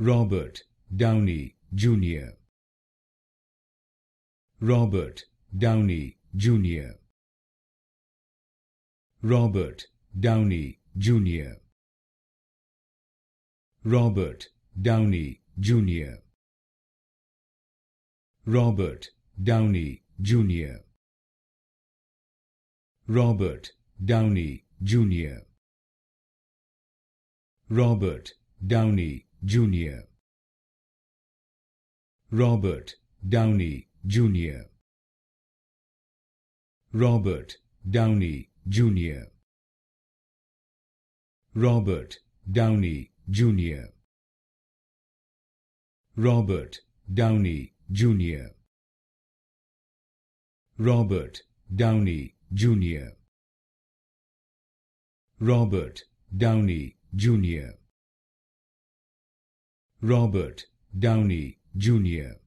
Robert Downey Jr. Robert Downey Jr. Robert Downey Jr. Robert Downey Jr. Robert Downey Jr. Robert Downey Jr. Robert Downey Jr. Robert Downey Jr. Robert Downey Jr. Robert Downey Jr. Robert Downey Jr. Robert Downey Jr. Robert Downey Jr. Robert Downey Jr.